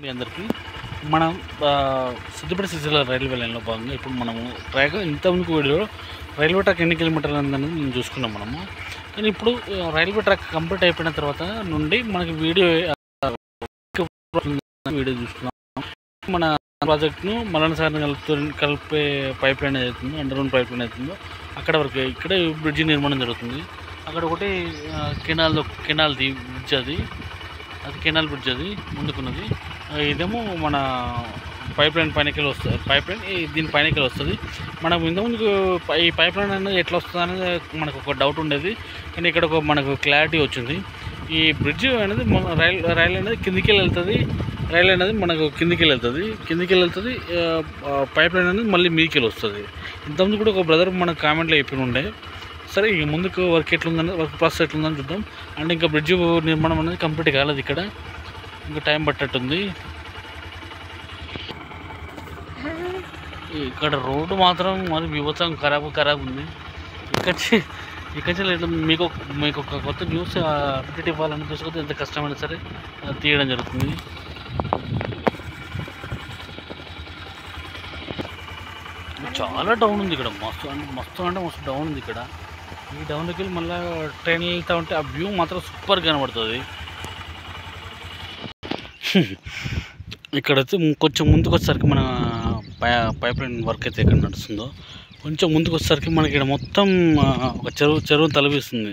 మీ అందరికీ మనం సిద్దిపేట సిరిసిల్ల రైల్వే లైన్లో భాగంగా ఇప్పుడు మనము ట్రాక్ ఇంతకుముందు వీడియోలో రైల్వే ట్రాక్ ఎన్ని కిలోమీటర్లు అనేది మేము చూసుకున్నాం మనము. కానీ ఇప్పుడు రైల్వే ట్రాక్ కంప్లీట్ అయిపోయిన తర్వాత నుండి మనకి వీడియో చూసుకున్నాం. మన ప్రాజెక్ట్ను మలనసాగర్ కలిపే పైప్ లైన్ అవుతుందో, అండర్ గ్రౌండ్ పైప్ లైన్ అవుతుందో అక్కడ వరకు ఇక్కడే బ్రిడ్జి నిర్మాణం జరుగుతుంది. అక్కడ ఒకటి కెనాల్ది బ్రిడ్జ్, అది కెనాల్ బ్రిడ్జ్, అది ముందుకున్నది. ఇదేమో మన పైప్ లైన్ పైనకెళ్ళి వస్తుంది. పైప్ లైన్ దీని పైనకెళ్ళి వస్తుంది. మనం ఇంతకుముందు ఈ పైప్ లైన్ అనేది ఎట్లా వస్తుంది అనేది మనకు ఒక డౌట్ ఉండేది, కానీ ఇక్కడ ఒక మనకు క్లారిటీ వచ్చింది. ఈ బ్రిడ్జ్ అనేది రైల్ అనేది కిందికి వెళ్తుంది, రైల్ అనేది మనకు కిందికి వెళ్తుంది, పైప్ లైన్ అనేది మళ్ళీ మీదికి వస్తుంది. ఇంతకుముందు కూడా ఒక బ్రదర్ మనకు కామెంట్లో చెప్పి ఉండే. సరే, ఈ ముందుకు వర్క్ ఎట్లుందని, వర్క్ ప్రాసెస్ ఎట్లుందని చూద్దాం. అండ్ ఇంకా బ్రిడ్జ్ నిర్మాణం అనేది కంప్లీట్ కాలేదు, ఇక్కడ ఇంకా టైం పట్టట్టుంది. ఇక్కడ రోడ్డు మాత్రం మరి వివసం ఖరాబ్ ఉంది. ఇక్కడ మీకు ఒక కొత్త న్యూస్ అప్డేట్ ఇవ్వాలని చూసుకుంటే ఎంత కష్టమైనా సరే తీయడం జరుగుతుంది. చాలా డౌన్ ఉంది ఇక్కడ, మస్తు డౌన్ ఉంది ఇక్కడ. ఈ డౌన్లోకి వెళ్ళి మళ్ళీ ట్రైన్ వెళ్తూ ఉంటే ఆ వ్యూ మాత్రం సూపర్గా కనబడుతుంది. ఇక్కడైతే కొంచెం ముందుకు వచ్చేసరికి మన పైప్ లైన్ వర్క్ అయితే ఎక్కడ నడుస్తుందో, కొంచెం ముందుకు వచ్చేసరికి మనకి ఇక్కడ మొత్తం ఒక చెరువు తలపిస్తుంది.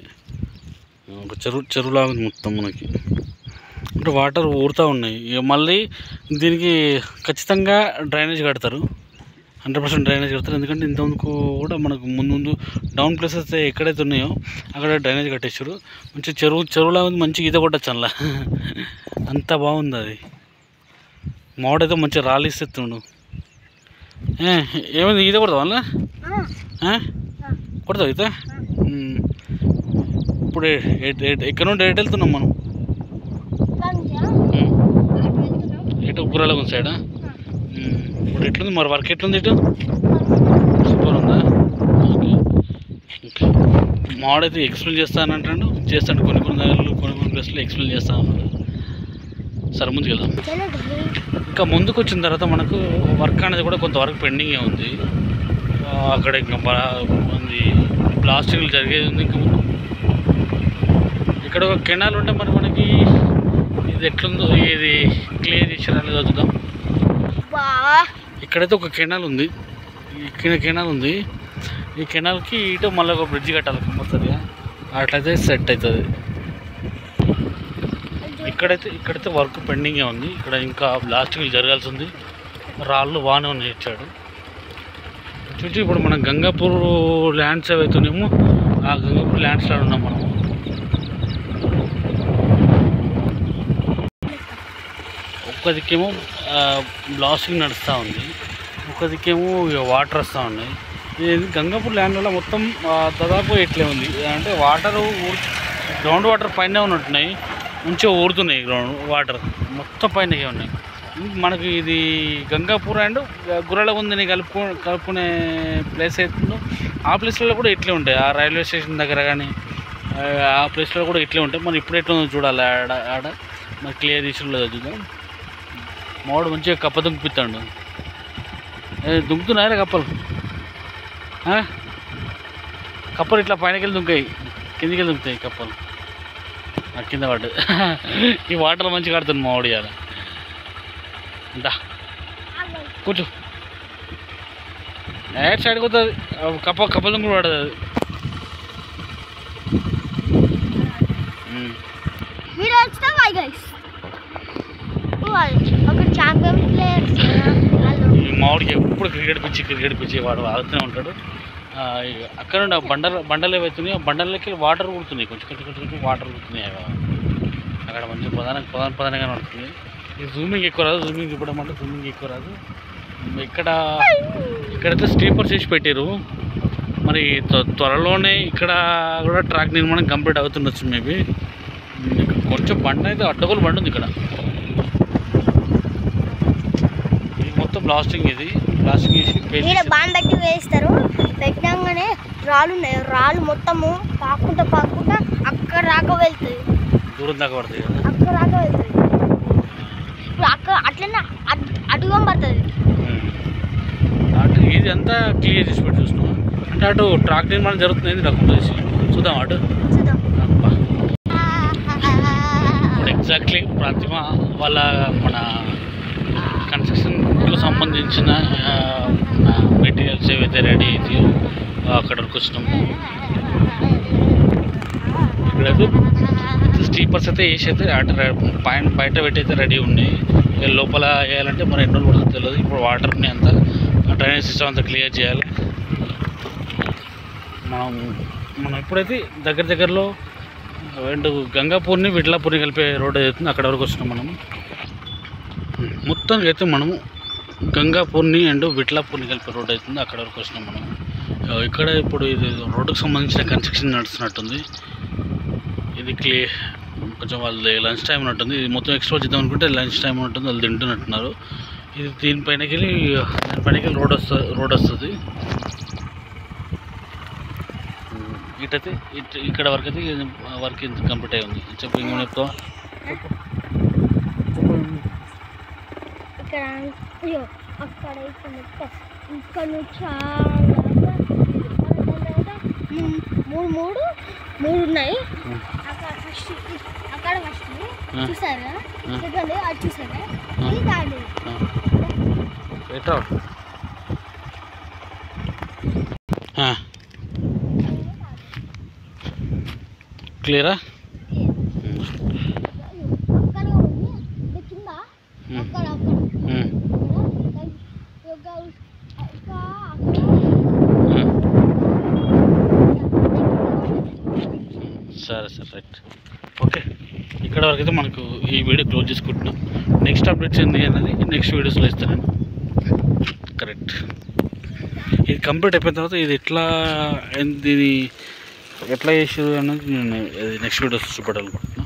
ఒక చెరువులాగా ఉంది మొత్తం మనకి, అంటే వాటర్ ఊరుతూ ఉన్నాయి. ఇక మళ్ళీ దీనికి ఖచ్చితంగా డ్రైనేజ్ కడతారు, 100% డ్రైనేజ్ కడతారు. ఎందుకంటే ఇంతకుముందుకు కూడా మనకు ముందు డౌన్ ప్లేసెస్ ఎక్కడైతే ఉన్నాయో అక్కడ డ్రైనేజ్ కట్టేసారు. మంచి చెరువులాగా ఉంది, మంచి ఈత కొట్టచ్చు అలా, అంత బాగుంది. అది మామిడైతే మంచిగా రాలిస్తుండు. ఏమైంది, ఈత కొడతావు అలా? కొడతావు ఈత? ఇప్పుడు ఎక్కడ నుండి ఎటు వెళ్తున్నాం మనం? ఎటు ఉగ్రాల సైడా? ఇప్పుడు ఎట్లుంది మరి వర్క్, ఎట్లుంది ఇటు? సూపర్ ఉందా? ఓకే. మామిడైతే ఎక్స్ప్లెయిన్ చేస్తాను కొన్ని ప్లేస్లో ఎక్స్ప్లెయిన్ చేస్తాను అన్నాడు. సరే, ముందుకు వెళ్దాం. ఇంకా ముందుకు వచ్చిన తర్వాత మనకు వర్క్ అనేది కూడా కొంతవరకు పెండింగే ఉంది. అక్కడ ఇంకా ఉంది, ప్లాస్టిక్లు జరిగేది ఉంది. ఇంకా ఇక్కడ ఒక కెనాల్ ఉంటే మరి మనకి ఇది ఎట్లుందో, ఇది క్లియర్ చేసారా లేదో చూద్దాం. ఇక్కడైతే ఒక కెనాల్ ఉంది, ఈ కెనాల్కి ఇటు మళ్ళీ ఒక బ్రిడ్జ్ కట్టాలి కంపల్సరిగా, అట్లయితే సెట్ అవుతుంది. ఇక్కడైతే వర్క్ పెండింగే ఉంది. ఇక్కడ ఇంకా బ్లాస్టింగ్ జరగాల్సి ఉంది. రాళ్ళు బాగానే ఉన్నాయి ఇచ్చాడు. చూసి ఇప్పుడు మనం గంగాపూర్ ల్యాండ్స్ ఏవైతున్నామో ఆ గంగాపూర్ ల్యాండ్స్లో ఉన్నాం మనం. ఒక్క దిక్కేమో బ్లాస్టింగ్ నడుస్తూ ఉంది, ఒక్క దిక్కేమో వాటర్ వస్తూ ఉన్నాయి. ఇది గంగాపూర్ ల్యాండ్లో మొత్తం దాదాపు ఇట్లే ఉంది, అంటే గ్రౌండ్ వాటర్ పైన ఉన్నట్టున్నాయి, మంచిగా ఊరుతున్నాయి. గ్రౌండ్ వాటర్ మొత్తం పైన ఉన్నాయి. మనకి ఇది గంగాపూర్ అండ్ గుర్రలగుందని కలుపుకునే ప్లేస్ అవుతుందో ఆ ప్లేస్లలో కూడా ఇట్లే ఉంటాయి. ఆ రైల్వే స్టేషన్ దగ్గర కానీ ఆ ప్లేస్లో కూడా ఇట్లే ఉంటాయి. మనం ఇప్పుడు ఎట్లా చూడాలి, ఆడ మరి క్లియర్ తీసులో చూద్దాం. మావాడు మంచిగా కప్ప దుంకుపిస్తాడు. దుంకుతున్నాయా కప్పలు ఇట్లా పైనకెళ్ళి దుంకాయి, కిందికి వెళ్ళి దుంకుతాయి కప్పలు. కింద పడ్డది. ఈ వాటర్ మంచిగా కడుతుంది మావాడు. ఇవాళ దా కూర్చో, ఎయిర్ సైడ్కి వస్తుంది. కప్పలు దుంకులు పడుతుంది అది. మావాడికి ఎప్పుడు క్రికెట్ పిచ్చి వాడు ఆడుతూనే ఉంటాడు. అక్కడ నుండి బండలు ఏవైతున్నాయి ఆ బండలకి వాటర్ ఊడుతున్నాయి, కొంచెం వాటర్ ఊడుతున్నాయి. అక్కడ మంచిగా ప్రధానంగా నడుస్తుంది. ఈ జూమింగ్ ఎక్కువ రాదు, జూమింగ్ ఎక్కువ రాదు. ఇక్కడైతే స్లీపర్ చేసి పెట్టారు. మరి త్వరలోనే ఇక్కడ కూడా ట్రాక్ నిర్మాణం కంప్లీట్ అవుతుండొచ్చు మేబీ. కొంచెం బండ అయితే అడ్డగోలు బండి ఉంది ఇక్కడ. ఇది మొత్తం ప్లాస్టింగ్ చేసి బాండ్ పెట్టి వేస్తారు. పెట్టగానే రాళ్ళు ఉన్నాయి, రాళ్ళు మొత్తము పాకుంటా అక్కడ దాకా వెళ్తాయి, దూరం దాకా పడుతుంది. అక్కడ దాకా వెళ్తాయి. ఇప్పుడు అట్లనే అటు పడుతుంది. అటు ఇది అంతా క్లియర్ చేసి పెట్టి చూస్తున్నాం అంటే అటు ట్రాక్ నిర్మాణం జరుగుతుంది రకం చేసి చూద్దాం అటు. ఇప్పుడు ఎగ్జాక్ట్లీ ప్రతిమ వాళ్ళ మన కన్స్ట్రక్షన్కు సంబంధించిన మెటీరియల్స్ ఏవైతే రెడీ అవుతాయో అక్కడికి వచ్చినాము. ఇక్కడైతే స్టీపర్స్ అయితే వేసి అయితే పైన బయట పెట్టి అయితే రెడీ ఉన్నాయి. లోపల వేయాలంటే మరి ఎన్ని రోజులు పడుతుందో తెలియదు. ఇప్పుడు వాటర్ని అంతా డ్రైనేజ్ సిస్టమ్ అంతా క్లియర్ చేయాలి. మనం ఇప్పుడైతే దగ్గరలో గంగాపూర్ని విట్లాపూర్ని కలిపే రోడ్ అవుతుంది. అక్కడ వరకు వచ్చినాం మనము. మొత్తానికి అయితే మనము గంగాపూర్ని అండ్ విట్లాపూర్ని కలిపే రోడ్ అవుతుంది. అక్కడ వరకు వచ్చినాం మనం. ఇక్కడ ఇప్పుడు ఇది రోడ్డుకు సంబంధించిన కన్స్ట్రక్షన్ నడుస్తున్నట్టుంది. ఇది కొంచెం వాళ్ళు లంచ్ టైం ఉన్నట్టుంది. ఇది మొత్తం ఎక్స్ప్లోర్ చేద్దాం అనుకుంటే లంచ్ టైం ఉంటుంది. వాళ్ళు తింటున్నట్టున్నారు. ఇది దానిపైనకి రోడ్ వస్తుంది. ఇటైతే ఇక్కడ వరకు అయితే వర్క్ ఇంత కంప్లీట్ అయి ఉంది. చెప్పు ఇంకేమైనా చెప్తావా? ఇక్కడ అక్కడ ఇక్కడ నుంచి మూడు ఉన్నాయి. అక్కడ ఫస్ట్ చూసారా? సెకండ్ అది చూసారా? ఇది థర్డ్. క్లియరా? అక్కడ కింద అక్కడ సరే రైట్. ఓకే, ఇక్కడ వరకు అయితే మనకు ఈ వీడియో క్లోజ్ చేసుకుంటున్నాం. నెక్స్ట్ అప్డేట్స్ ఏంటి అనేది నెక్స్ట్ వీడియోస్లో ఇస్తాను నేను. కరెక్ట్. ఇది కంప్లీట్ అయిపోయిన తర్వాత ఇది ఎట్లా చేసారు అనేది నేను నెక్స్ట్ వీడియోస్ చూపెట్టాలనుకుంటున్నాను.